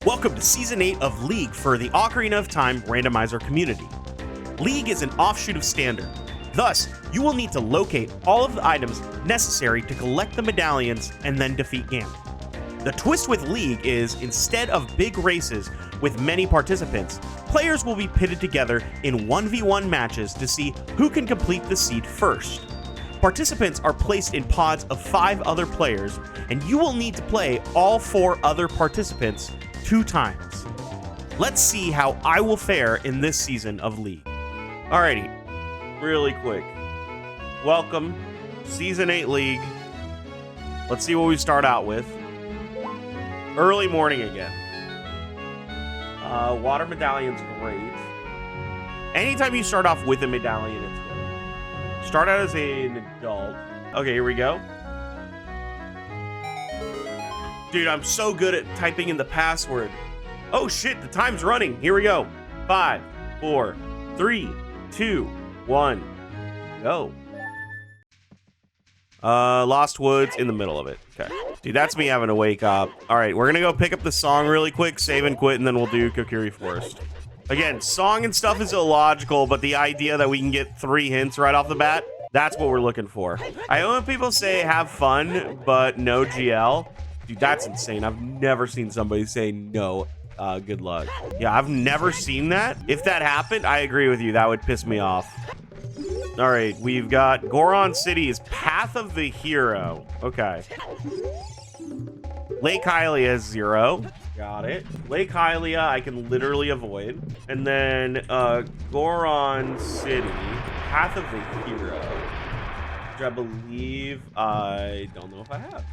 Welcome to Season 8 of League for the Ocarina of Time Randomizer community. League is an offshoot of Standard. Thus, you will need to locate all of the items necessary to collect the medallions and then defeat Ganon. The twist with League is, instead of big races with many participants, players will be pitted together in 1v1 matches to see who can complete the seed first. Participants are placed in pods of 5 other players, and you will need to play all 4 other participants 2 times. Let's see how I will fare in this season of League. Alrighty, really quick. Welcome, Season 8 League. Let's see what we start out with. Early morning again. Water medallion's great. Anytime you start off with a medallion, it's good. Start out as an adult. Okay, here we go. Dude, I'm so good at typing in the password. Oh shit, the time's running. Here we go. 5, 4, 3, 2, 1, go. Lost Woods in the middle of it. Okay. Dude, that's me having to wake up. All right, we're gonna go pick up the song really quick, save and quit, and then we'll do Kokiri Forest. Again, song and stuff is illogical, but the idea that we can get 3 hints right off the bat, that's what we're looking for. I know when people say have fun, but no GL. Dude, that's insane. I've never seen somebody say no, good luck. Yeah, I've never seen that. If that happened, I agree with you. That would piss me off. All right, we've got Goron City's Path of the Hero. Okay. Lake Hylia has 0. Got it. Lake Hylia, I can literally avoid. And then Goron City, Path of the Hero, which I believe I don't know if I have.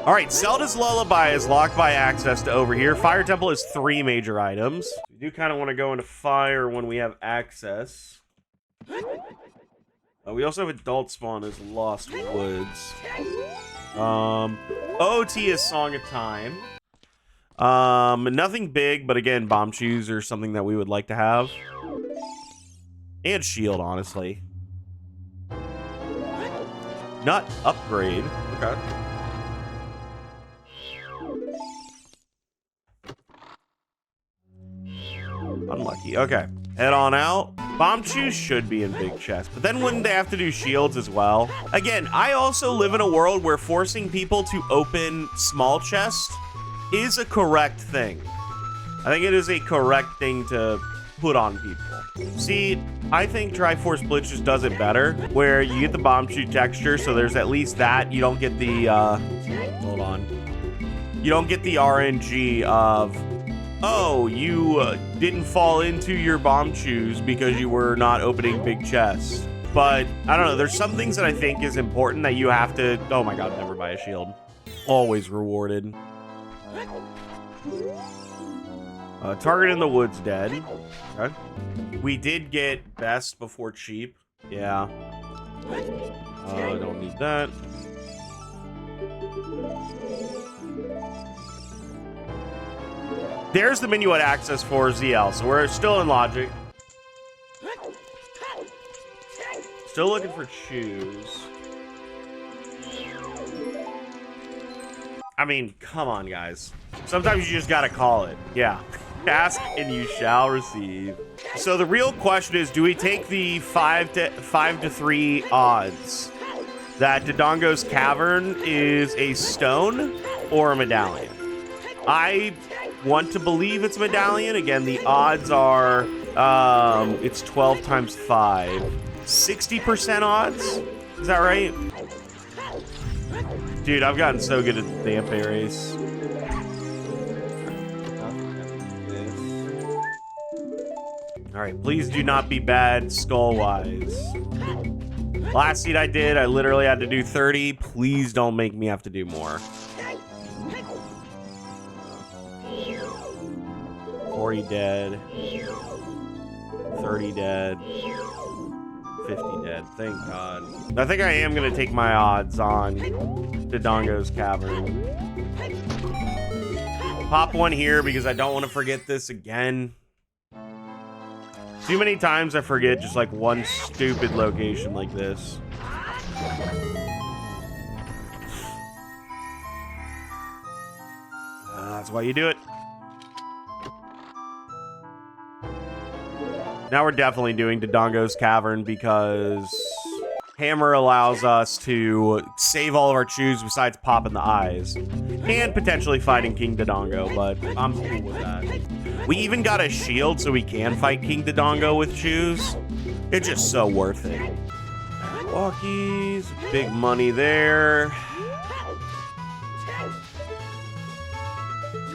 All right, Zelda's Lullaby is locked by access to over here. Fire Temple is 3 major items. We do kind of want to go into fire when we have access. We also have Adult Spawn as Lost Woods. OT is Song of Time. Nothing big, but again, Bomb Shoes are something that we would like to have. And Shield, honestly. Nut upgrade. Okay. Unlucky. Okay. Head on out. Bomb Shoes should be in big chest, but then wouldn't they have to do shields as well? Again, I also live in a world where forcing people to open small chest is a correct thing. I think it is a correct thing to put on people. See, I think Triforce Blitz just does it better, where you get the Bomb Shoe texture, so there's at least that. You don't get the, hold on. You don't get the RNG of, oh, you didn't fall into your bomb shoes because you were not opening big chests. But I don't know, there's some things that I think is important that you have to, oh my god, never buy a shield. Always rewarded. Target in the Woods dead. Okay. We did get best before cheap. Yeah. Don't need that. There's the menu at access for ZL, so we're still in logic. Still looking for shoes. I mean, come on, guys. Sometimes you just gotta call it. Yeah. Ask and you shall receive. So the real question is, do we take the 5 to 3 odds that Dodongo's Cavern is a stone or a medallion? I want to believe it's medallion. Again, the odds are it's 12 times 5. 60% odds? Is that right? Dude, I've gotten so good at the Dampe race. Alright, please do not be bad skull-wise. Last seed I did, I literally had to do 30. Please don't make me have to do more. 40 dead. 30 dead. 50 dead. Thank God. I think I am going to take my odds on Dodongo's Cavern. Pop one here because I don't want to forget this again. Too many times I forget just like one stupid location like this. That's why you do it. Now we're definitely doing Dodongo's Cavern because Hammer allows us to save all of our chews besides popping the eyes. And potentially fighting King Dodongo, but I'm cool with that. We even got a shield so we can fight King Dodongo with chews. It's just so worth it. Walkies, big money there.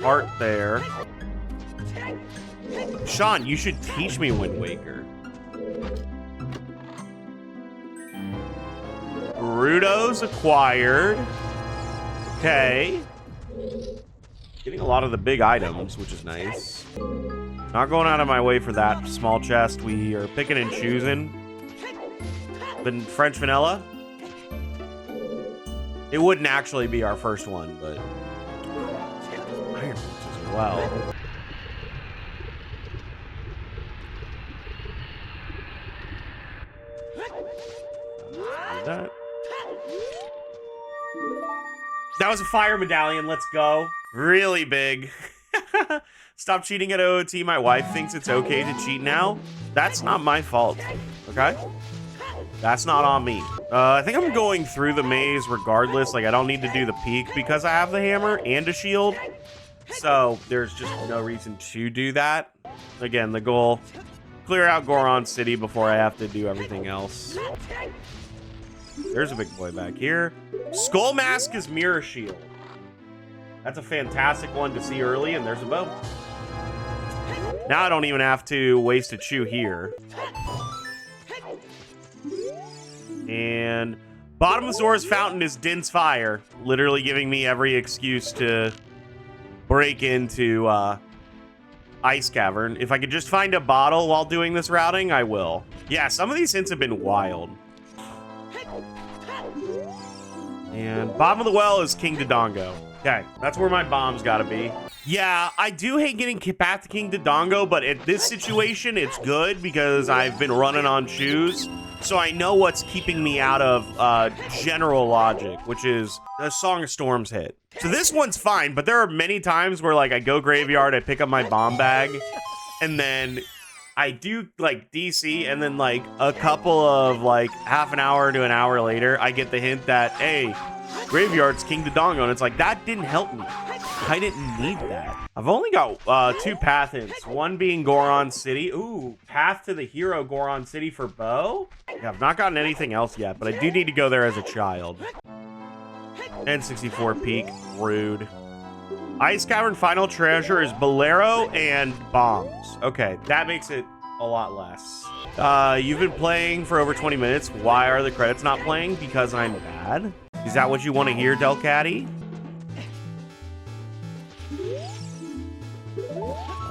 Heart there. Sean, you should teach me Wind Waker. Gerudo's acquired. Okay. Getting a lot of the big items, which is nice. Not going out of my way for that small chest. We are picking and choosing. Been French vanilla. It wouldn't actually be our first one, but iron boots as well. That was a fire medallion. Let's go. Really big. Stop cheating at OOT. My wife thinks it's okay to cheat now. That's not my fault. Okay? That's not on me. I think I'm going through the maze regardless. Like, I don't need to do the peak because I have the hammer and a shield. So there's just no reason to do that. Again, the goal, clear out Goron City before I have to do everything else. There's a big boy back here. Skull Mask is Mirror Shield. That's a fantastic one to see early, and there's a bow. Now I don't even have to waste a chew here. And bottom of Zora's Fountain is Din's Fire, literally giving me every excuse to break into Ice Cavern. If I could just find a bottle while doing this routing, I will. Yeah, some of these hints have been wild. And bottom of the well is King Dodongo. Okay, that's where my bomb's gotta be. Yeah, I do hate getting back to King Dodongo, but at this situation, it's good because I've been running on shoes. So I know what's keeping me out of general logic, which is a Song of Storms hit. So this one's fine, but there are many times where like I go graveyard, I pick up my bomb bag, and then I do like DC, and then like a couple of like half an hour to an hour later, I get the hint that, hey, graveyard's King Dodongo, and it's like, that didn't help me. I didn't need that. I've only got 2 path hints, one being Goron City. Ooh, path to the hero Goron City for bow? Yeah, I've not gotten anything else yet, but I do need to go there as a child. N64 peak, rude. Ice Cavern final treasure is Bolero and bombs. Okay, that makes it a lot less. You've been playing for over 20 minutes. Why are the credits not playing? Because I'm bad? Is that what you want to hear, Delcatty?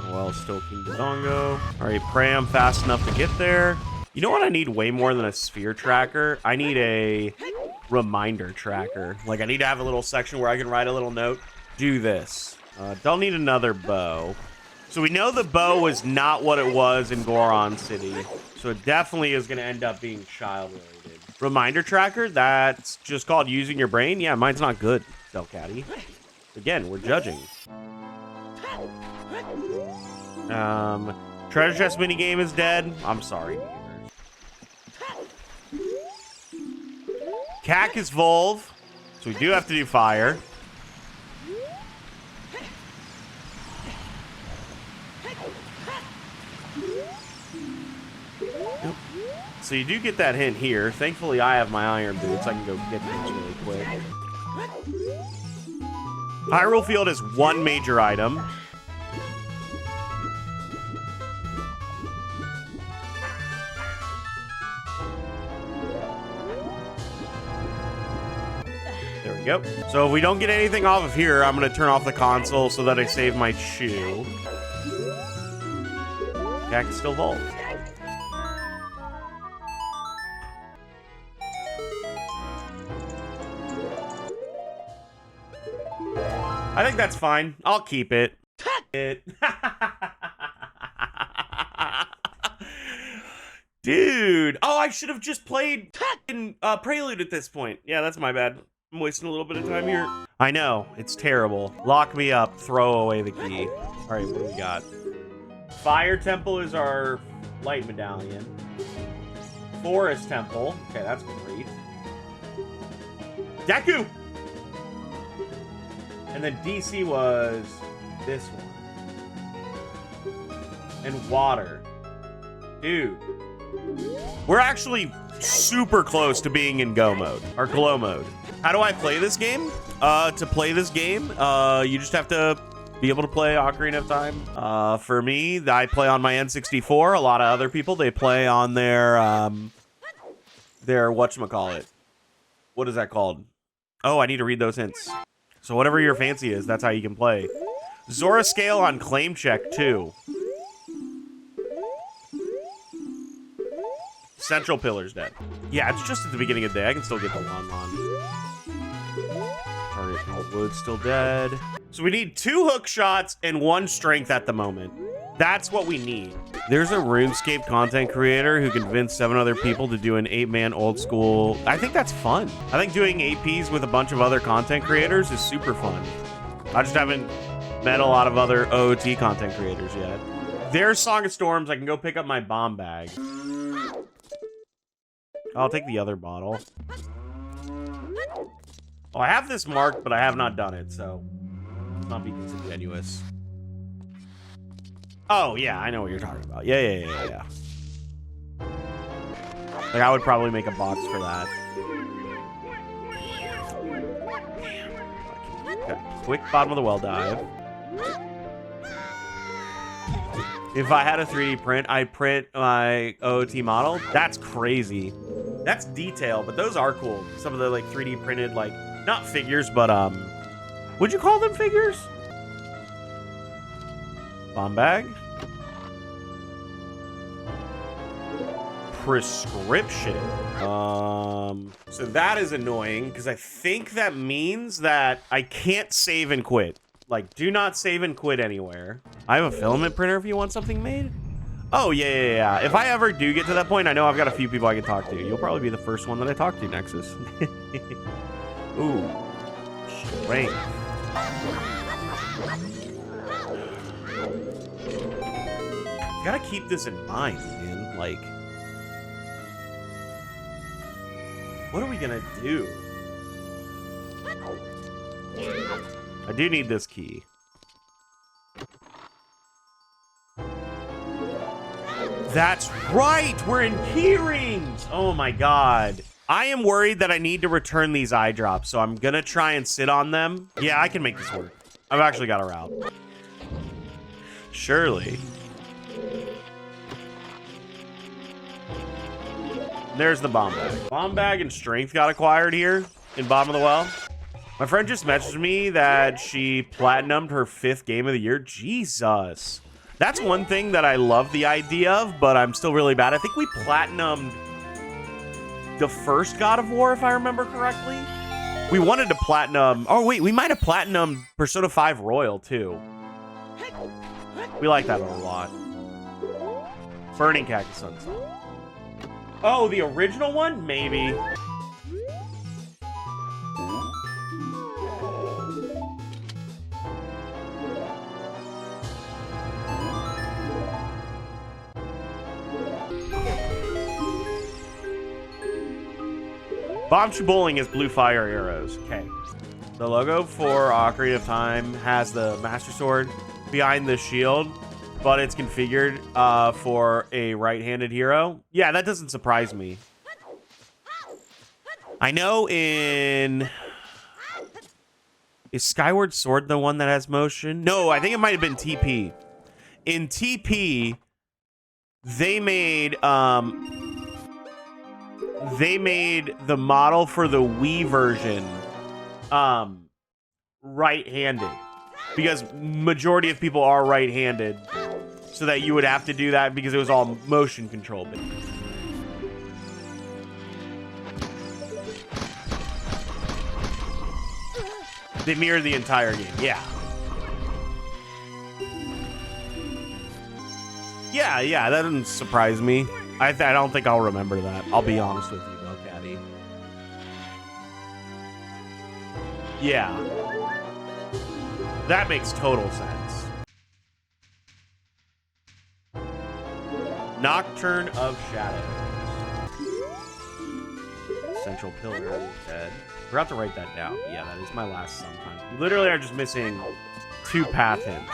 Well, still King Dodongo. All right, pray I'm fast enough to get there. You know what I need way more than a sphere tracker? I need a reminder tracker. Like, I need to have a little section where I can write a little note. Do this. Don't need another bow. So we know the bow was not what it was in Goron City. So it definitely is going to end up being child-related. Reminder tracker? That's just called using your brain? Yeah, mine's not good, Delcatty. Again, we're judging. Treasure chest minigame is dead. I'm sorry. Cac is Volve. So we do have to do fire. So you do get that hint here. Thankfully, I have my iron boots. I can go get things really quick. Hyrule Field is 1 major item. There we go. So if we don't get anything off of here, I'm going to turn off the console so that I save my chew. Cac is still Volve. I think that's fine. I'll keep it. Dude. Oh, I should have just played in Prelude at this point. Yeah, that's my bad. I'm wasting a little bit of time here. I know, it's terrible. Lock me up, throw away the key. All right, what do we got? Fire Temple is our light medallion. Forest Temple. Okay, that's great. Deku! And then DC was this one. And water. Dude. We're actually super close to being in go mode, or glow mode. How do I play this game? To play this game, you just have to be able to play Ocarina of Time. For me, I play on my N64. A lot of other people, they play on their whatchamacallit. What is that called? Oh, I need to read those hints. So whatever your fancy is, that's how you can play. Zora scale on claim check, too. Central Pillar's dead. Yeah, it's just at the beginning of the day. I can still get the Lon Lon. Target Wood's still dead. So we need 2 hook shots and 1 strength at the moment. That's what we need. There's a RuneScape content creator who convinced 7 other people to do an 8-man old school. I think that's fun. I think doing APs with a bunch of other content creators is super fun. I just haven't met a lot of other OOT content creators yet. There's Song of Storms. I can go pick up my bomb bag. I'll take the other bottle. Oh, I have this marked, but I have not done it, so let's not be disingenuous. Oh, yeah, I know what you're talking about. Yeah. Like, I would probably make a box for that. Okay, quick bottom of the well dive. If I had a 3D print, I'd print my OOT model. That's crazy. That's detail, but those are cool. Some of the, like, 3D printed, like, not figures, but, would you call them figures? Bomb bag. Prescription. So that is annoying, because I think that means that I can't save and quit. Like, do not save and quit anywhere. I have a filament printer if you want something made. Oh, yeah. If I ever do get to that point, I know I've got a few people I can talk to. You'll probably be the first one that I talk to, Nexus. Ooh. Strength. Gotta keep this in mind, man. Like, what are we gonna do? I do need this key. That's right! We're in key rings! Oh my god. I am worried that I need to return these eye drops, so I'm gonna try and sit on them. Yeah, I can make this work. I've actually got a route. Surely. There's the bomb bag. Bomb bag and strength got acquired here in bottom of the well. My friend just messaged me that she platinumed her 5th game of the year. Jesus. That's one thing that I love the idea of, but I'm still really bad. I think we platinumed the first God of War, if I remember correctly. We wanted to platinum... Oh, wait, we might have platinumed Persona 5 Royal, too. We like that one a lot. Burning Cactus Sun Song. Oh, the original one? Maybe. Bombchu Bowling is blue fire arrows. Okay. The logo for Ocarina of Time has the Master Sword behind the shield, but it's configured for a right-handed hero. Yeah, that doesn't surprise me. I know in... Is Skyward Sword the one that has motion? No, I think it might have been TP. In TP, they made the model for the Wii version right-handed, because majority of people are right-handed, so that you would have to do that because it was all motion controlled. They mirror the entire game. Yeah, that doesn't surprise me. I don't think I'll remember that. I'll be honest with you, though, Caddy. Yeah. That makes total sense. Nocturne of Shadows. Central Pillar is dead. Forgot to write that down. Yeah, that is my last sometimes. We literally are just missing 2 path hints.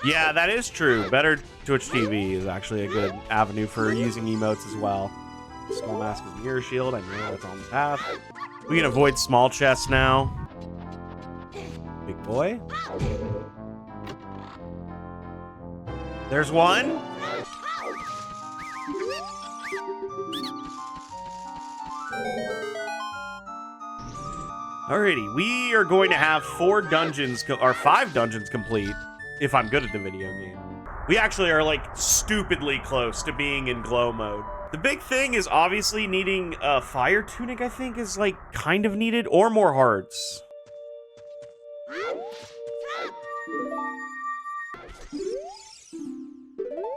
Yeah, that is true. Better Twitch TV is actually a good avenue for using emotes as well. Skull Mask is Mirror Shield. I know that's on the path. We can avoid small chests now. Big boy. There's one. Alrighty, we are going to have 4 dungeons, or 5 dungeons complete, if I'm good at the video game. We actually are, like, stupidly close to being in glow mode. The big thing is obviously needing a fire tunic, I think, is, like, kind of needed, or more hearts.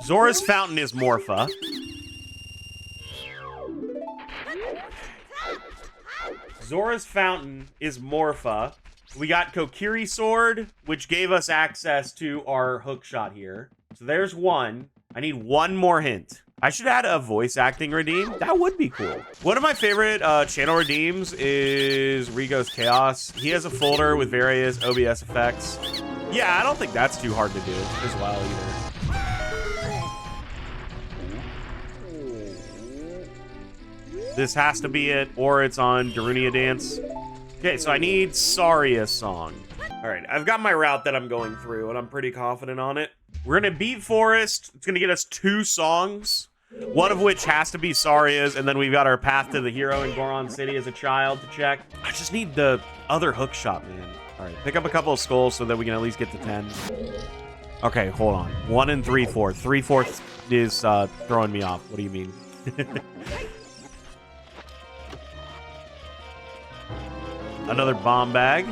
Zora's Fountain is Morpha. Zora's Fountain is Morpha. We got Kokiri Sword, which gave us access to our hookshot here. So there's one. I need one more hint. I should add a voice acting redeem. That would be cool. One of my favorite channel redeems is Rigo's Chaos. He has a folder with various OBS effects. Yeah, I don't think that's too hard to do as well either. This has to be it, or it's on Darunia Dance. Okay, so I need Saria's song. All right, I've got my route that I'm going through, and I'm pretty confident on it. We're gonna beat Forest. It's gonna get us 2 songs, one of which has to be Saria's, and then we've got our path to the hero in Goron City as a child to check. I just need the other hookshot, man. All right, pick up a couple of skulls so that we can at least get to 10. Okay, hold on. 1 and 3/4. 3/4 is throwing me off. What do you mean? Another bomb bag.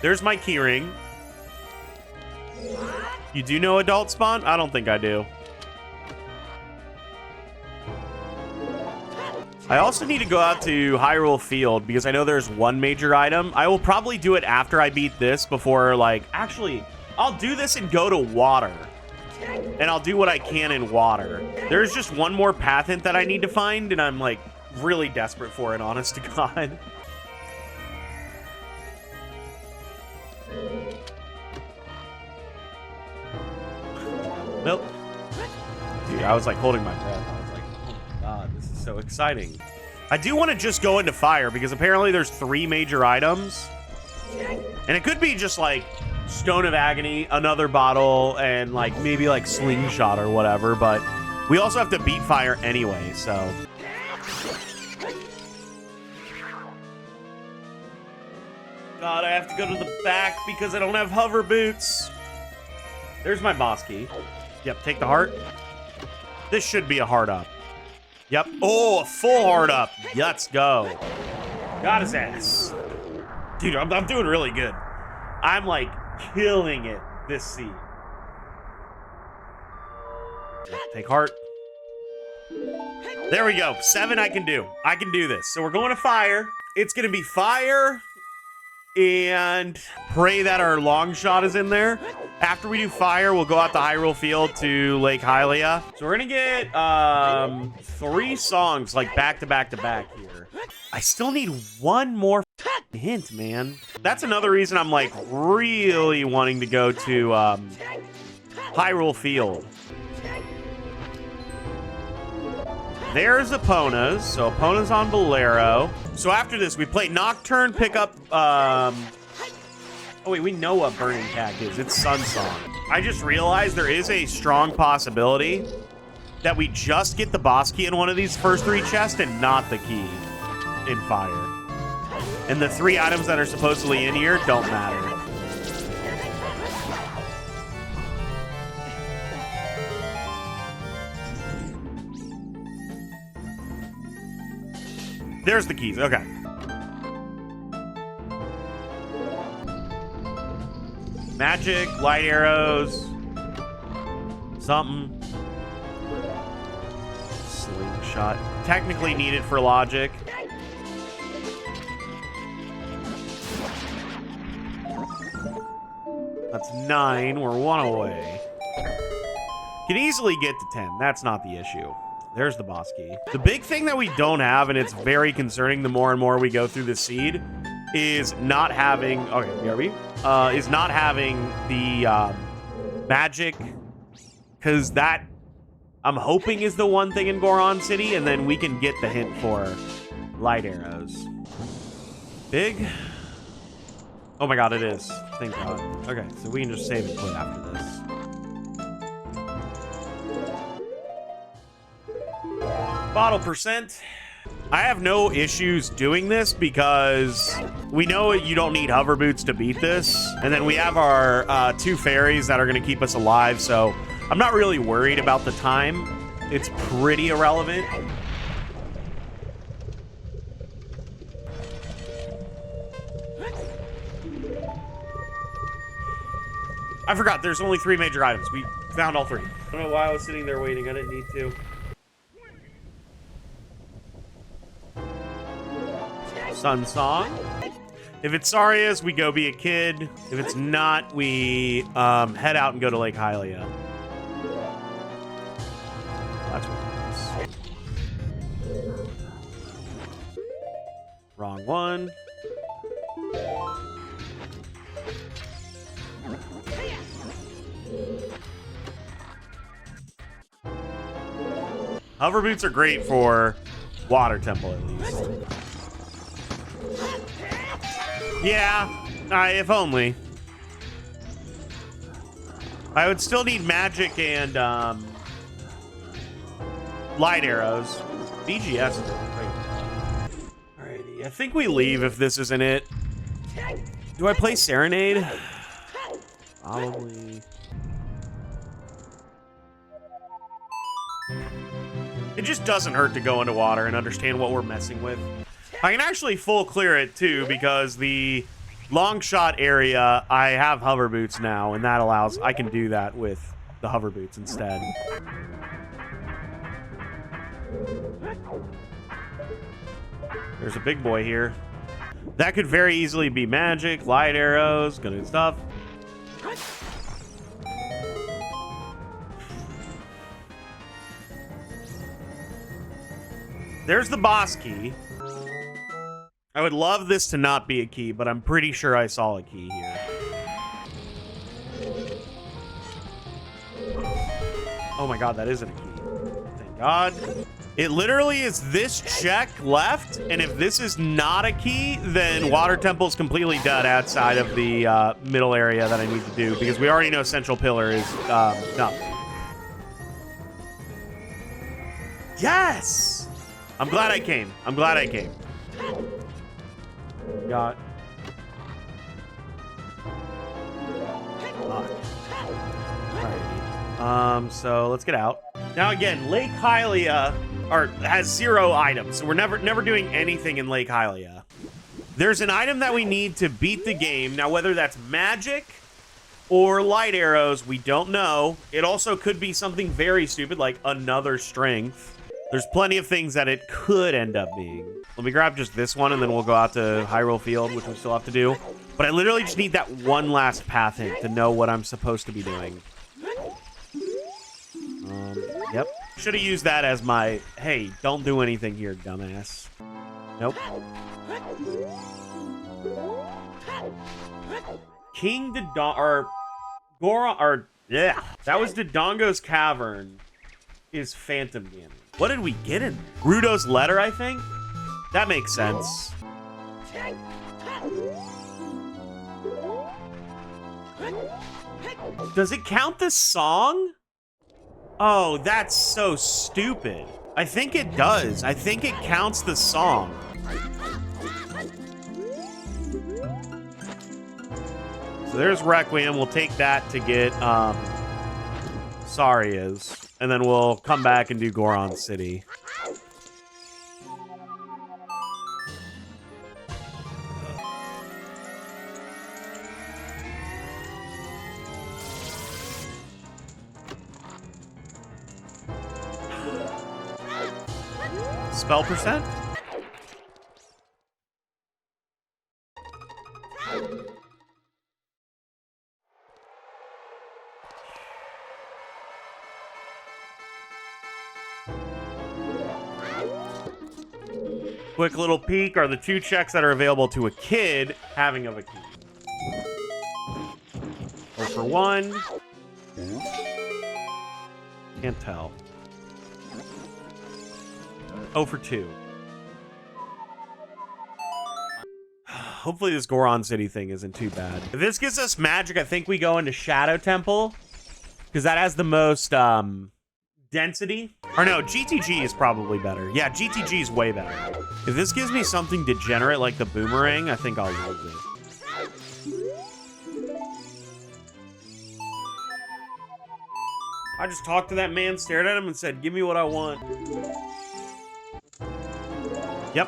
There's my keyring. You do know adult spawn? I don't think I do. I also need to go out to Hyrule Field because I know there's one major item. I will probably do it after I beat this before, like, actually, I'll do this and go to water. And I'll do what I can in water. There's just one more path hint that I need to find, and I'm, like, really desperate for it, honest to God. Nope. Dude, I was, like, holding my breath. I was like, oh my God, this is so exciting. I do want to just go into fire, because apparently there's 3 major items. And it could be just, like, Stone of Agony, another bottle, and like maybe like Slingshot or whatever, but we also have to beat fire anyway, so. God, I have to go to the back because I don't have hover boots. There's my boss key. Yep, take the heart. This should be a heart up. Yep. Oh, a full heart up. Let's go. Got his ass. Dude, I'm doing really good. I'm like killing it this seed. Take heart. There we go. 7 I can do. I can do this. So we're going to fire. It's going to be fire and pray that our long shot is in there. After we do fire, we'll go out to Hyrule Field to Lake Hylia. So we're going to get 3 songs like back to back to back here. I still need one more hint, man. That's another reason I'm like really wanting to go to Hyrule Field. There's Epona's. So Epona's on Bolero. So after this, we play Nocturne, pick up oh wait, we know what Burning Cat is. It's Sun Song. I just realized there is a strong possibility that we just get the boss key in one of these first 3 chests and not the key in fire. And the 3 items that are supposedly in here don't matter. There's the keys. Okay. Magic, light arrows, something. shot. Technically needed for logic. That's 9. We're 1 away. Can easily get to 10. That's not the issue. There's the boss key. The big thing that we don't have, and it's very concerning the more and more we go through the seed, is not having... Okay, BRB. Is not having the magic. Because that, I'm hoping, is the one thing in Goron City, and then we can get the hint for light arrows. Big? Oh my god, it is. Thank god. Okay, so we can just save and quit after this. Bottle percent. I have no issues doing this because we know you don't need hover boots to beat this. And then we have our 2 fairies that are going to keep us alive, so I'm not really worried about the time. It's pretty irrelevant. I forgot, there's only 3 major items. We found all 3. I don't know why I was sitting there waiting. I didn't need to. Sun Song. If it's Saria's, we go be a kid. If it's not, we head out and go to Lake Hylia. That's what it is. Wrong one. Hover boots are great for Water Temple, at least. Yeah, if only. I would still need magic and light arrows. BGS is great. Alrighty, I think we leave if this isn't it. Do I play Serenade? Probably. It just doesn't hurt to go into water and understand what we're messing with. I can actually full clear it too because the long shot area, I have hover boots now, and that allows, I can do that with the hover boots instead. There's a big boy here. That could very easily be magic, light arrows, good stuff. There's the boss key. I would love this to not be a key, but I'm pretty sure I saw a key here. Oh my god, that isn't a key. Thank god. It literally is this check left, and if this is not a key, then Water Temple's completely dead outside of the middle area that I need to do, because we already know Central Pillar is no. Yes! I'm glad I came. I'm glad I came. Got. Alright. So let's get out. Now again, Lake Hylia has 0 items, so we're never doing anything in Lake Hylia. There's an item that we need to beat the game. Now, whether that's magic or light arrows, we don't know. It also could be something very stupid, like another strength. There's plenty of things that it could end up being. Let me grab just this one, and then we'll go out to Hyrule Field, which we still have to do. But I literally just need that one last path hint to know what I'm supposed to be doing. Yep. Should have used that as my, hey, don't do anything here, dumbass. Nope. King Dodongo, or Goron, or, yeah. That was Dodongo's Cavern is Phantom Ganon. What did we get in? Rudo's letter, I think? That makes sense. Does it count the song? Oh, that's so stupid. I think it does. I think it counts the song. So there's Requiem. We'll take that to get Saria's. And then we'll come back and do Goron City. Spell percent? Quick little peek are the 2 checks that are available to a kid having of a key. 0 for 1. Can't tell. 0 for 2. Hopefully this Goron City thing isn't too bad. If this gives us magic, I think we go into Shadow Temple, because that has the most density. Or no, GTG is probably better. Yeah, GTG is way better. If this gives me something degenerate like the boomerang, I think I'll use it. I just talked to that man, stared at him, and said, give me what I want. Yep.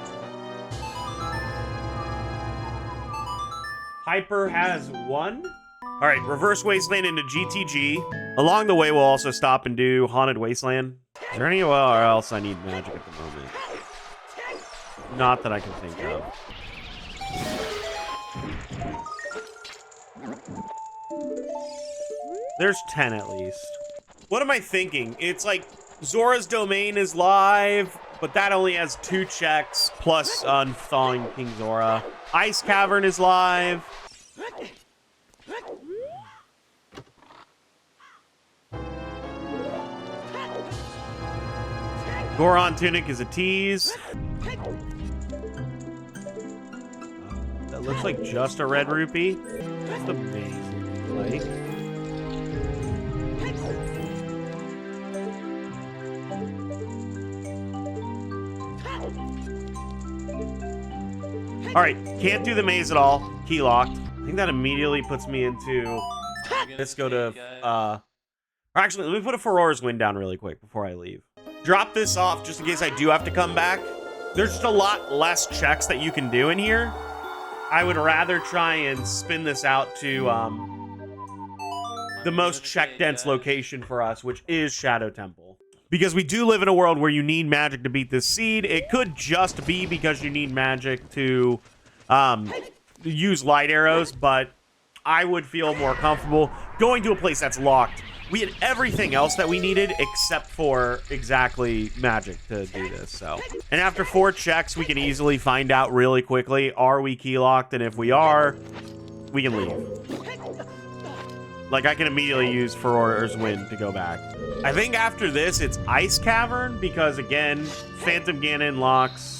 Hyper has 1. All right, reverse Wasteland into GTG. Along the way, we'll also stop and do Haunted Wasteland. Is there anywhere else I need magic at the moment? Not that I can think of. There's 10 at least. What am I thinking? It's like Zora's Domain is live, but that only has 2 checks plus unthawing King Zora. Ice Cavern is live. Goron Tunic is a tease. That looks like just a red rupee. That's the maze like. All right, can't do the maze at all. Key locked. I think that immediately puts me into. Let's go to. Or actually, let me put a Aurora's Wind down really quick before I leave. Drop this off just in case I do have to come back. There's just a lot less checks that you can do in here. I would rather try and spin this out to the most check-dense location for us, which is Shadow Temple. Because we do live in a world where you need magic to beat this seed. It could just be because you need magic to use light arrows, but I would feel more comfortable going to a place that's locked. We had everything else that we needed except for exactly magic to do this, so. And after 4 checks, we can easily find out really quickly, are we key locked? And if we are, we can leave. Like, I can immediately use Aurora's Wind to go back. I think after this, it's Ice Cavern, because again, Phantom Ganon locks.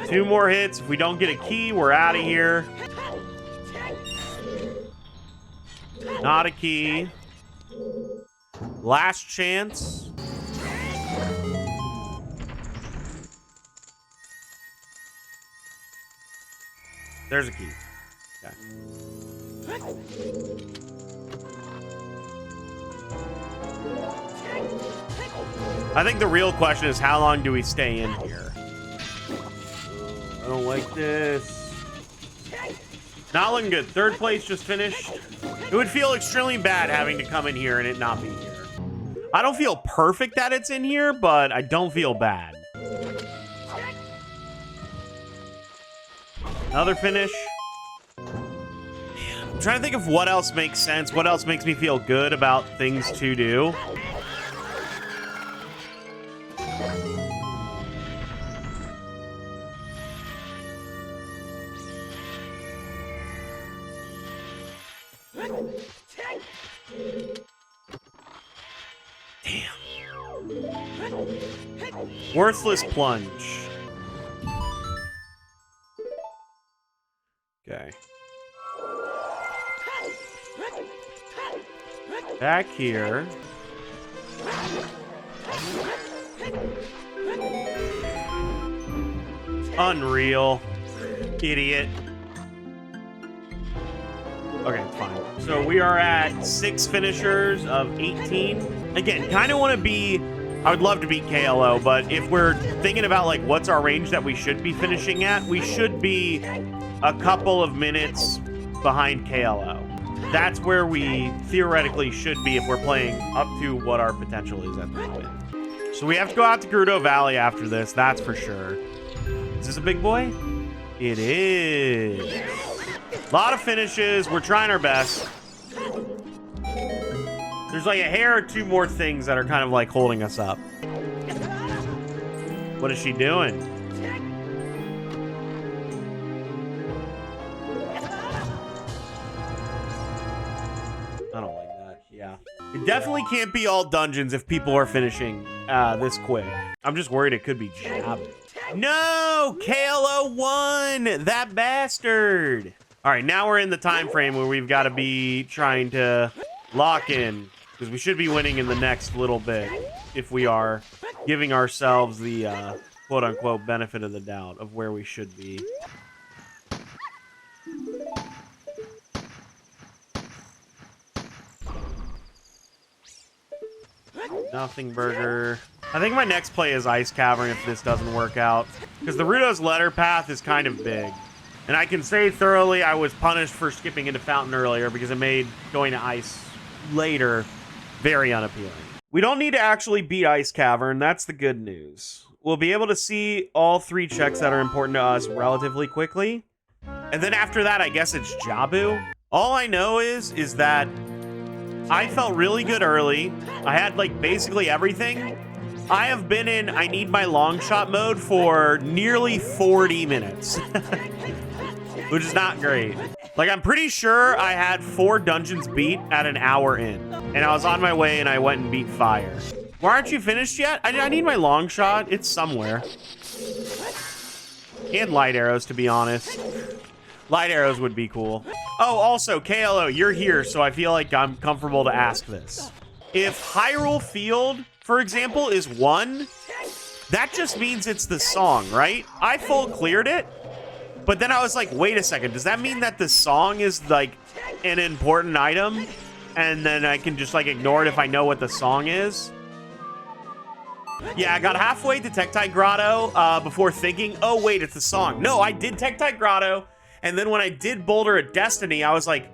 Two more hits. If we don't get a key, we're out of here. Not a key. Last chance. There's a key. Okay. I think the real question is, how long do we stay in here? I don't like this. Not looking good. 3rd place just finished. It would feel extremely bad having to come in here and it not be here. I don't feel perfect that it's in here, but I don't feel bad. Another finish. Man, I'm trying to think of what else makes sense. What else makes me feel good about things to do. Worthless plunge. Okay. Back here. Unreal. Idiot. Okay, fine. So we are at 6 finishers of 18. Again, kind of want to be I would love to beat KLO, but if we're thinking about like what's our range that we should be finishing at, we should be a couple of minutes behind KLO. That's where we theoretically should be if we're playing up to what our potential is at the moment. So we have to go out to Gerudo Valley after this, that's for sure. Is this a big boy? It is. A lot of finishes. We're trying our best. There's like a hair or two more things that are kind of like holding us up. What is she doing? I don't like that. Yeah. It definitely can't be all dungeons if people are finishing this quick. I'm just worried it could be jabbing. No! KLO won! That bastard! All right, now we're in the time frame where we've got to be trying to lock in, because we should be winning in the next little bit if we are giving ourselves the quote-unquote benefit of the doubt of where we should be. Nothing burger. I think my next play is Ice Cavern if this doesn't work out, because the Rudo's letter path is kind of big. And I can say thoroughly I was punished for skipping into Fountain earlier because it made going to Ice later very unappealing. We don't need to actually beat Ice Cavern. That's the good news. We'll be able to see all 3 checks that are important to us relatively quickly. And then after that, I guess it's Jabu. All I know is that I felt really good early. I had like basically everything. I have been in I need my long shot mode for nearly 40 minutes. Which is not great. Like, I'm pretty sure I had 4 dungeons beat at an hour in. And I was on my way and I went and beat Fire. Why aren't you finished yet? I need my long shot. It's somewhere. And light arrows, to be honest. Light arrows would be cool. Oh, also, KLO, you're here, so I feel like I'm comfortable to ask this. If Hyrule Field, for example, is 1, that just means it's the song, right? I full cleared it. But then I was like, wait a second, does that mean that the song is like an important item? And then I can just like ignore it if I know what the song is? Yeah, I got halfway to Tektite Grotto before thinking, oh wait, it's the song. No, I did Tektite Grotto. And then when I did Boulder of Destiny, I was like,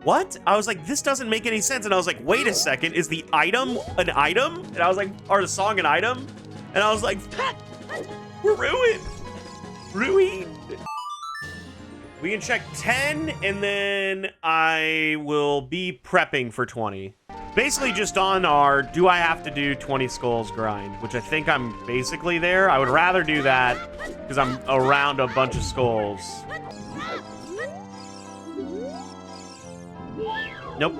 what? I was like, this doesn't make any sense. And I was like, wait a second, is the item an item? And I was like, or the song an item? And I was like, we're ruined. Ruined. We can check 10, and then I will be prepping for 20. Basically just on our, do I have to do 20 skulls grind, which I think I'm basically there. I would rather do that because I'm around a bunch of skulls. Nope.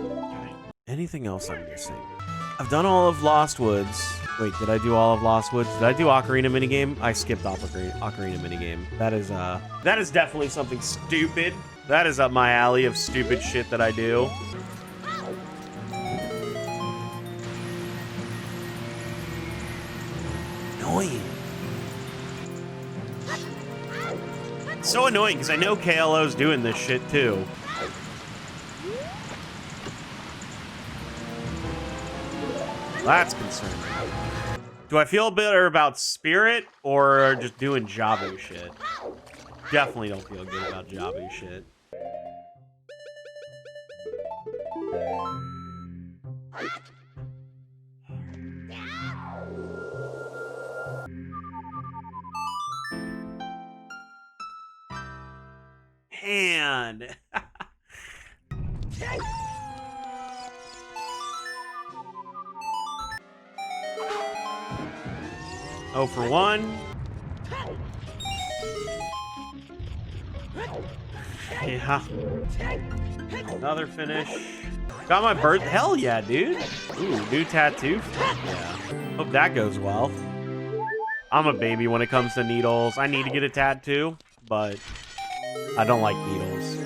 Anything else I'm missing? I've done all of Lost Woods. Wait, did I do all of Lost Woods? Did I do Ocarina minigame? I skipped Ocarina minigame. That is definitely something stupid. That is up my alley of stupid shit that I do. Annoying. So annoying because I know KLO's doing this shit too. That's concerning. Do I feel better about Spirit or just doing Jabu shit? Definitely don't feel good about Jabu shit. Man. Oh, for 1. Yeah. Another finish. Got my birth. Hell yeah, dude. Ooh, new tattoo. Yeah. Hope that goes well. I'm a baby when it comes to needles. I need to get a tattoo, but I don't like needles.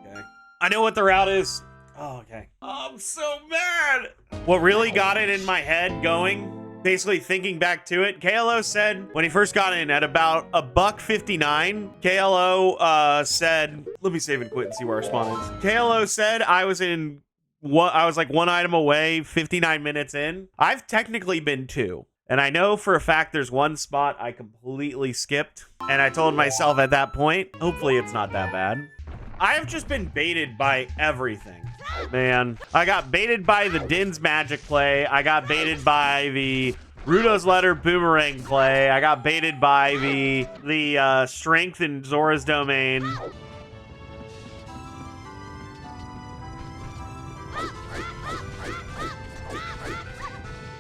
Okay. I know what the route is. Oh, okay. I'm so mad. What really got it in my head going Basically thinking back to it, KLO said when he first got in at about $1.59, KLO said, let me save and quit and see where our spawn is. KLO said I was like one item away, 59 minutes in. I've technically been 2. And I know for a fact there's one spot I completely skipped. And I told myself at that point, hopefully it's not that bad. I have just been baited by everything. Man, I got baited by the Din's magic play. I got baited by the Rudo's letter boomerang play. I got baited by the strength in Zora's domain.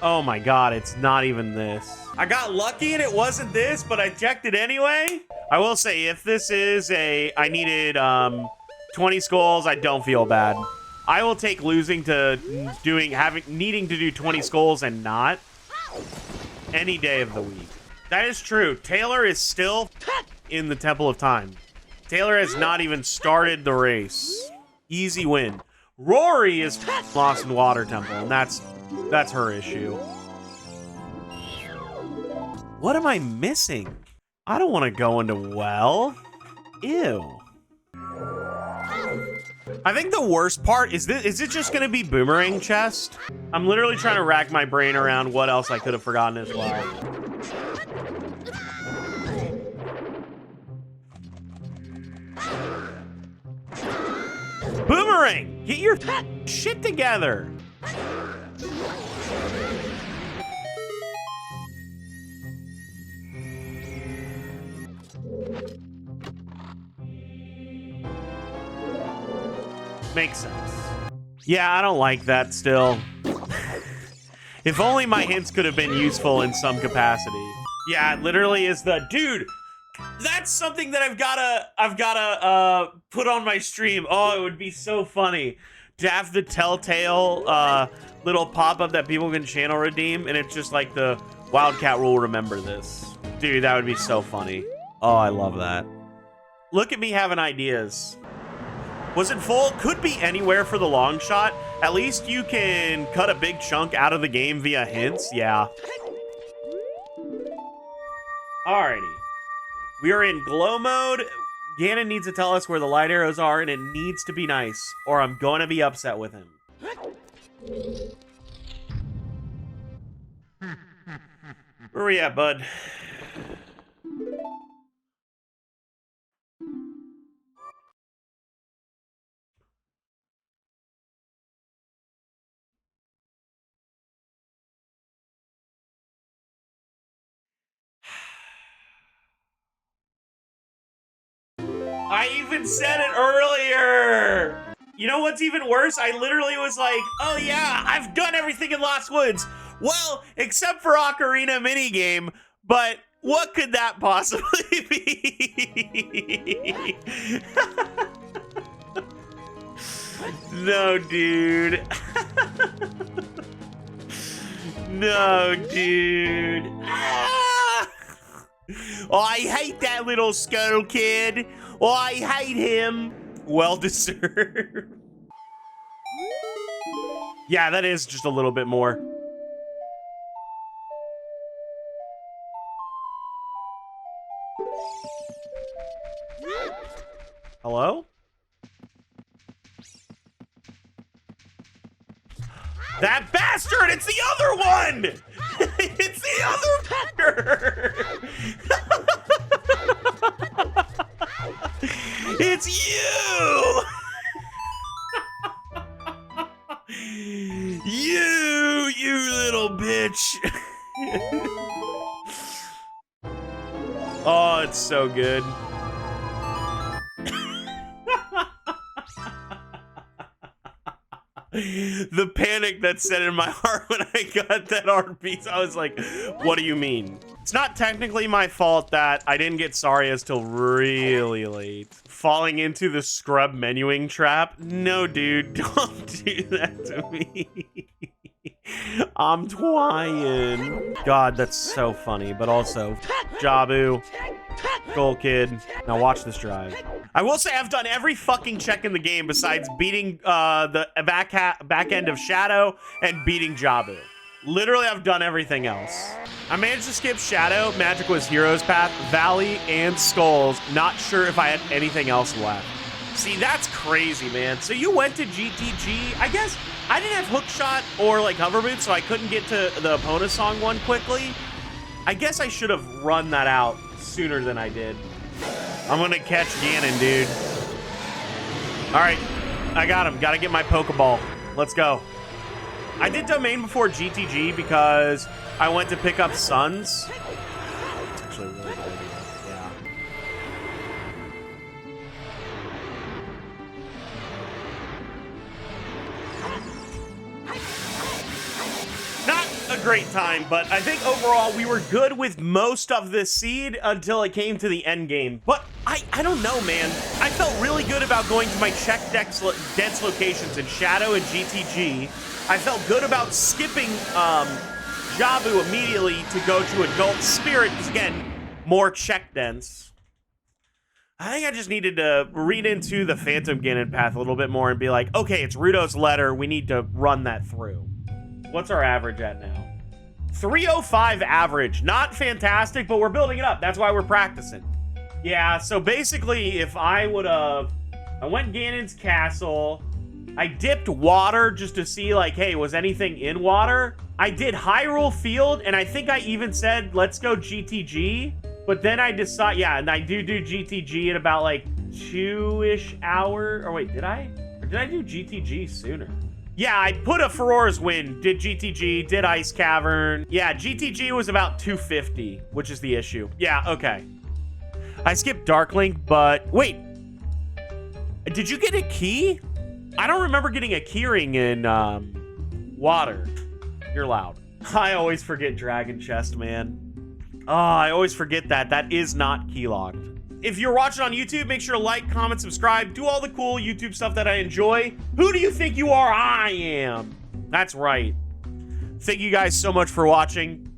Oh my god, it's not even this. I got lucky and it wasn't this, but I checked it anyway. I will say, if this is I needed 20 skulls, I don't feel bad. I will take losing to needing to do 20 skulls and not any day of the week. That is true. Taylor is still in the Temple of Time. Taylor has not even started the race. Easy win. Rory is lost in Water Temple, and that's her issue. What am I missing? I don't want to go into well. Ew. I think the worst part is this. Is it just going to be boomerang chest? I'm literally trying to rack my brain around what else I could have forgotten as well. Boomerang, get your shit together. Makes sense. Yeah, I don't like that still. If only my hints could have been useful in some capacity. Yeah, it literally is the dude. That's something that I've gotta put on my stream. Oh, it would be so funny to have the telltale little pop-up that people can channel redeem, and it's just like the Wildcat will remember this. Dude, that would be so funny. Oh, I love that. Look at me having ideas. Was it full? Could be anywhere for the long shot. At least you can cut a big chunk out of the game via hints. Yeah. Alrighty. We are in glow mode. Ganon needs to tell us where the light arrows are, and it needs to be nice, or I'm going to be upset with him. Where are we at, bud? I even said it earlier. You know what's even worse? I literally was like, oh yeah, I've done everything in Lost Woods. Well, except for Ocarina minigame, but what could that possibly be? No, dude. No, dude. Ah! Oh, I hate that little skull kid. Oh, I hate him. Well deserved. Yeah, that is just a little bit more. Hello? That bastard! It's the other one! It's the other fucker! It's you! You little bitch! Oh, it's so good. The panic that set in my heart when I got that art piece, I was like, what do you mean? It's not technically my fault that I didn't get Saria's till really late. Falling into the scrub menuing trap? No, dude, don't do that to me. I'm trying. God, that's so funny, but also, Jabu, Skull Kid. Now watch this drive. I will say I've done every fucking check in the game besides beating the back end of Shadow and beating Jabu. Literally, I've done everything else. I managed to skip Shadow, Magic was Hero's Path, Valley, and Skulls. Not sure if I had anything else left. See, that's crazy, man. So you went to GTG. I guess I didn't have Hookshot or like Hover Boots, so I couldn't get to the Epona song one quickly. I guess I should have run that out sooner than I did. I'm gonna catch Ganon, dude. All right, I got him. Gotta get my Pokeball. Let's go. I did Domain before GTG because I went to pick up Suns. It's actually a really good idea. Yeah. Not a great time, but I think overall we were good with most of this seed until it came to the end game. But I don't know, man. I felt really good about going to my check dense locations in Shadow and GTG. I felt good about skipping Jabu immediately to go to Adult Spirit, because again, more check dense. I think I just needed to read into the Phantom Ganon path a little bit more and be like, okay, it's Rudo's letter. We need to run that through. What's our average at now? 305 average. Not fantastic, but we're building it up. That's why we're practicing. Yeah, so basically, if I would have... I went Ganon's Castle... I dipped water just to see, like, hey, was anything in water? I did Hyrule Field, and I think I even said, let's go GTG. But then I decide, yeah, and I do GTG in about, like, 2-ish hour. Or wait, did I? Or did I do GTG sooner? Yeah, I put a Ferora's Wind, did GTG, did Ice Cavern. Yeah, GTG was about 250, which is the issue. Yeah, okay. I skipped Darklink, but wait. Did you get a key? I don't remember getting a keyring in water. You're loud. I always forget Dragon Chest, man. Oh, I always forget that. That is not keylogged. If you're watching on YouTube, make sure to like, comment, subscribe, do all the cool YouTube stuff that I enjoy. Who do you think you are? I am. That's right. Thank you guys so much for watching.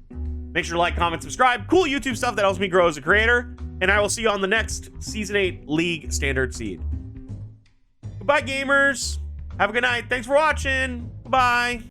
Make sure to like, comment, subscribe. Cool YouTube stuff that helps me grow as a creator. And I will see you on the next Season 8 League Standard Seed. Goodbye, gamers. Have a good night. Thanks for watching. Bye.